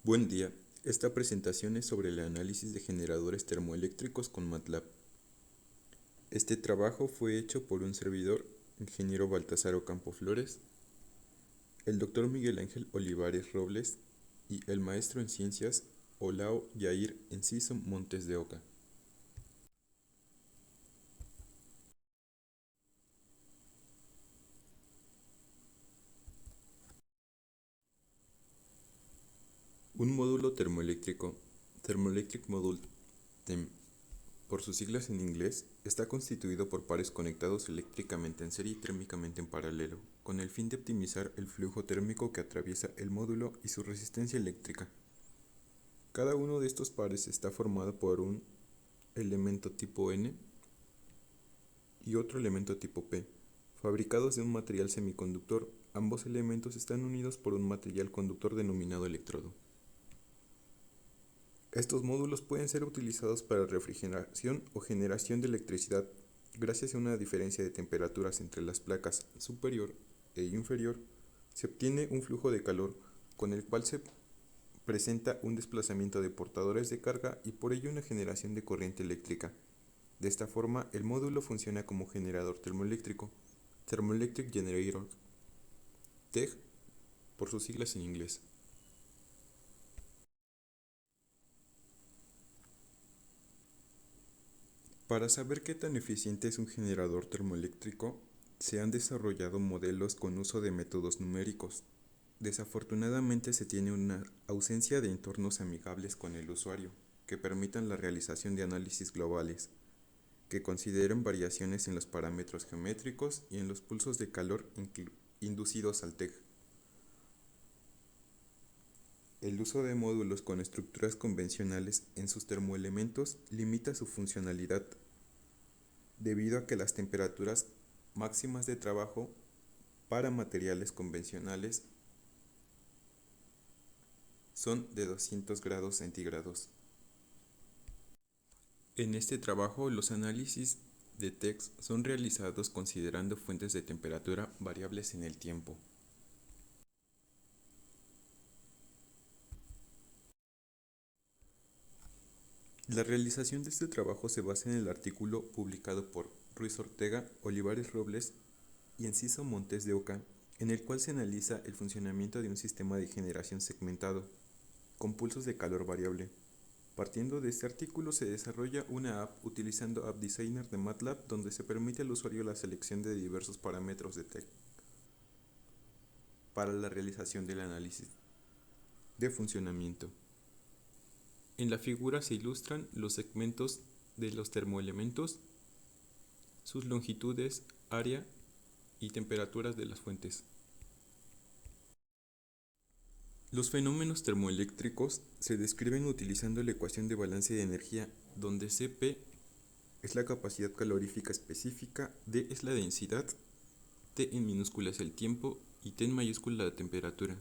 Buen día. Esta presentación es sobre el análisis de generadores termoeléctricos con MATLAB. Este trabajo fue hecho por un servidor, ingeniero Baltasar Ocampo Flores, el doctor Miguel Ángel Olivares Robles y el maestro en ciencias Olao Yair Enciso Montes de Oca. Un módulo termoeléctrico, Thermoelectric Module TEM, por sus siglas en inglés, está constituido por pares conectados eléctricamente en serie y térmicamente en paralelo, con el fin de optimizar el flujo térmico que atraviesa el módulo y su resistencia eléctrica. Cada uno de estos pares está formado por un elemento tipo N y otro elemento tipo P, fabricados de un material semiconductor. Ambos elementos están unidos por un material conductor denominado electrodo. Estos módulos pueden ser utilizados para refrigeración o generación de electricidad gracias a una diferencia de temperaturas entre las placas superior e inferior. Se obtiene un flujo de calor con el cual se presenta un desplazamiento de portadores de carga y por ello una generación de corriente eléctrica. De esta forma, el módulo funciona como generador termoeléctrico, Thermoelectric Generator, TEG por sus siglas en inglés. Para saber qué tan eficiente es un generador termoeléctrico, se han desarrollado modelos con uso de métodos numéricos. Desafortunadamente se tiene una ausencia de entornos amigables con el usuario, que permitan la realización de análisis globales, que consideren variaciones en los parámetros geométricos y en los pulsos de calor inducidos al TEG. El uso de módulos con estructuras convencionales en sus termoelementos limita su funcionalidad, debido a que las temperaturas máximas de trabajo para materiales convencionales son de 200 grados centígrados. En este trabajo, los análisis de TEGs son realizados considerando fuentes de temperatura variables en el tiempo. La realización de este trabajo se basa en el artículo publicado por Ruiz Ortega, Olivares Robles y Enciso Montes de Oca, en el cual se analiza el funcionamiento de un sistema de generación segmentado, con pulsos de calor variable. Partiendo de este artículo se desarrolla una app utilizando App Designer de MATLAB donde se permite al usuario la selección de diversos parámetros de TEG para la realización del análisis de funcionamiento. En la figura se ilustran los segmentos de los termoelementos, sus longitudes, área y temperaturas de las fuentes. Los fenómenos termoeléctricos se describen utilizando la ecuación de balance de energía, donde Cp es la capacidad calorífica específica, D es la densidad, T en minúscula es el tiempo y T en mayúscula la temperatura.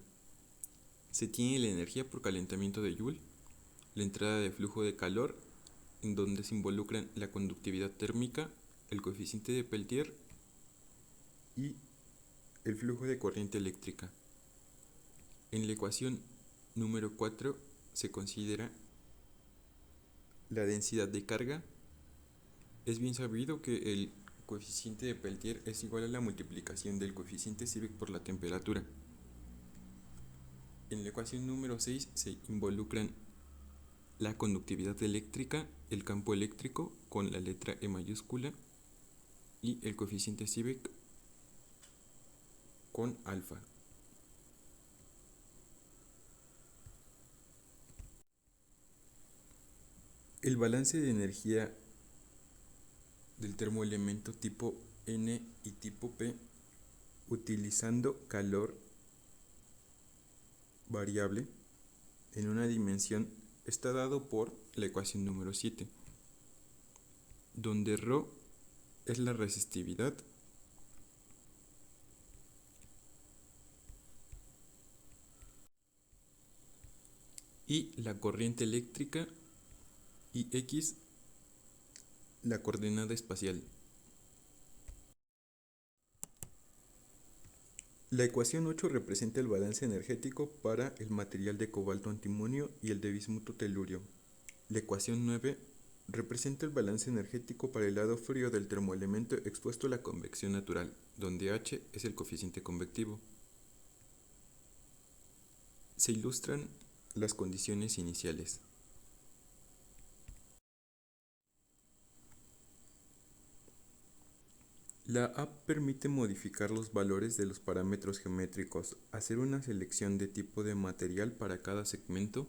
Se tiene la energía por calentamiento de Joule, la entrada de flujo de calor, en donde se involucran la conductividad térmica, el coeficiente de Peltier y el flujo de corriente eléctrica. En la ecuación número 4 se considera la densidad de carga. Es bien sabido que el coeficiente de Peltier es igual a la multiplicación del coeficiente Seebeck por la temperatura. En la ecuación número 6 se involucran la conductividad eléctrica, el campo eléctrico con la letra E mayúscula y el coeficiente Seebeck con alfa. El balance de energía del termoelemento tipo N y tipo P utilizando calor variable en una dimensión está dado por la ecuación número 7, donde ρ es la resistividad y la corriente eléctrica y x la coordenada espacial. La ecuación 8 representa el balance energético para el material de cobalto antimonio y el de bismuto telurio. La ecuación 9 representa el balance energético para el lado frío del termoelemento expuesto a la convección natural, donde H es el coeficiente convectivo. Se ilustran las condiciones iniciales. La app permite modificar los valores de los parámetros geométricos, hacer una selección de tipo de material para cada segmento,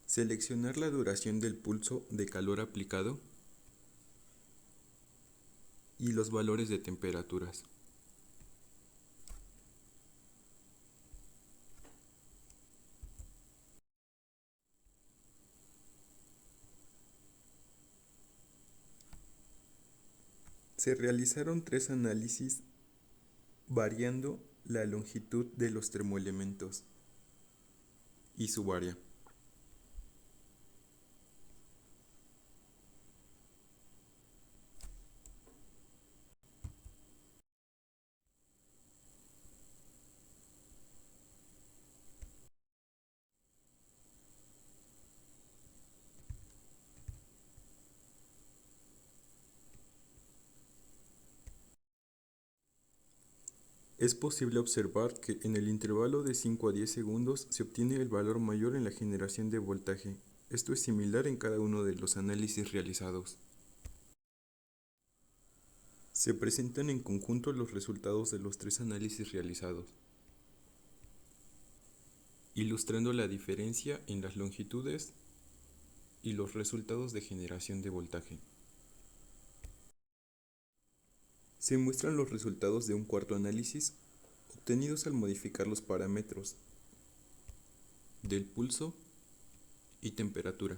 seleccionar la duración del pulso de calor aplicado y los valores de temperaturas. Se realizaron 3 análisis variando la longitud de los termoelementos y su área. Es posible observar que en el intervalo de 5 a 10 segundos se obtiene el valor mayor en la generación de voltaje. Esto es similar en cada uno de los análisis realizados. Se presentan en conjunto los resultados de los 3 análisis realizados, ilustrando la diferencia en las longitudes y los resultados de generación de voltaje. Se muestran los resultados de un cuarto análisis obtenidos al modificar los parámetros del pulso y temperatura.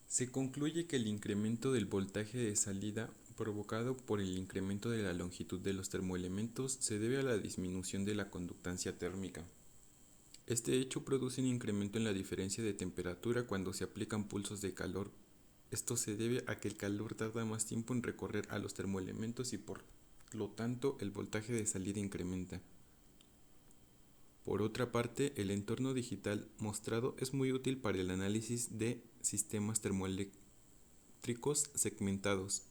Se concluye que el incremento del voltaje de salida provocado por el incremento de la longitud de los termoelementos se debe a la disminución de la conductancia térmica. Este hecho produce un incremento en la diferencia de temperatura cuando se aplican pulsos de calor. Esto se debe a que el calor tarda más tiempo en recorrer a los termoelementos y por lo tanto el voltaje de salida incrementa. Por otra parte, el entorno digital mostrado es muy útil para el análisis de sistemas termoeléctricos segmentados,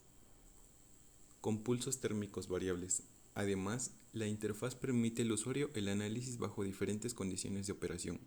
con pulsos térmicos variables. Además, la interfaz permite al usuario el análisis bajo diferentes condiciones de operación.